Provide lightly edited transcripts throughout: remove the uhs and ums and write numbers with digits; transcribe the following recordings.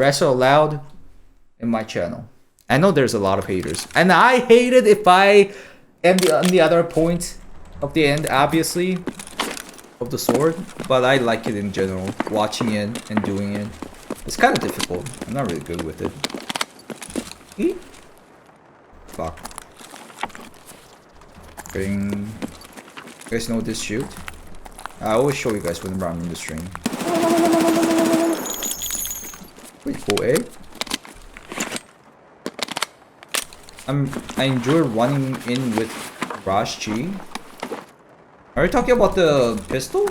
Rest are allowed in my channel. I know there's a lot of haters. And I hate it if I am on the other point of the end, obviously, of the sword. But I like it in general. Watching it and doing it. It's kind of difficult. I'm not really good with it. Eat. Fuck. Bring. You guys know this shoot? I always show you guys whenever I'm in the stream. Pretty cool, eh? I enjoy running in with Rush G. Are you talking about the pistol?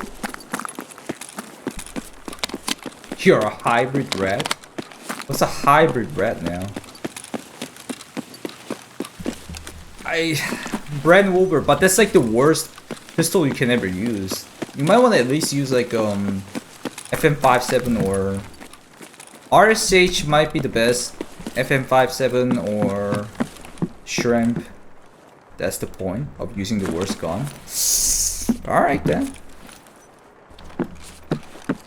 You're a hybrid rat? What's a hybrid rat now? Brand Wolver, but that's like the worst pistol you can ever use. You might want to at least use like FM57 or RSH might be the best. FM57 or Shrimp. That's the point of using the worst gun. Alright then.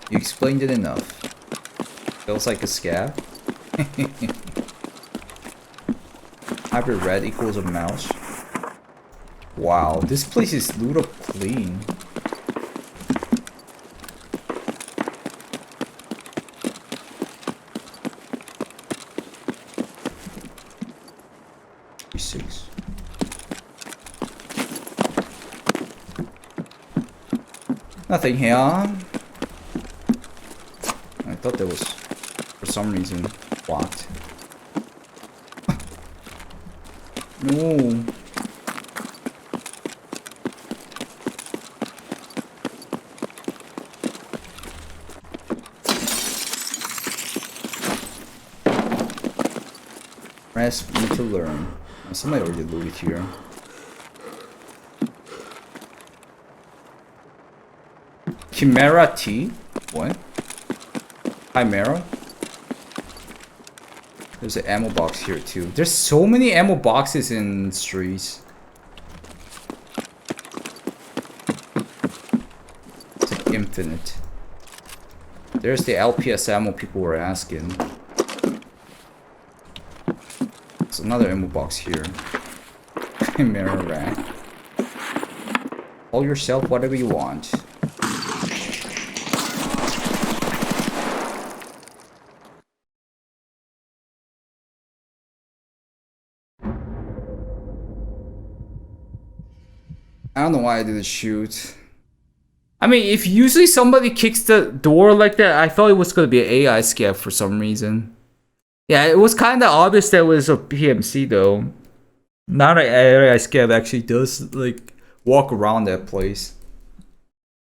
You explained it enough. Feels like a scab. Hybrid red equals a mouse. Wow, this place is loot up clean. Six. Nothing here. I thought that was for some reason blocked. No. Rest need to learn. Somebody already looted here. Chimera T? What? Chimera? There's an ammo box here too. There's so many ammo boxes in streets. It's like infinite. There's the LPS ammo people were asking. There's another ammo box here. Chimera rack. Call yourself whatever you want. I don't know why I didn't shoot. I mean, if usually somebody kicks the door like that, I thought it was gonna be an AI scab for some reason. Yeah, it was kind of obvious that it was a PMC though. Not an AI scab actually does like walk around that place.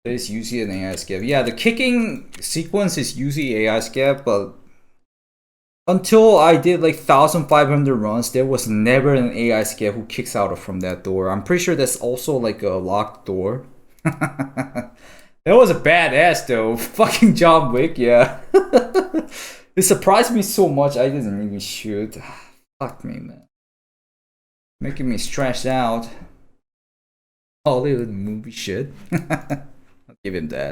It's usually an AI scab. Yeah, the kicking sequence is usually AI scab, but until I did like 1,500 runs, there was never an AI scab who kicks out from that door. I'm pretty sure that's also like a locked door. That was a badass though. Fucking John Wick, yeah. It surprised me so much I didn't even shoot. Fuck me, man. Making me stressed out. Hollywood movie shit. I'll give him that.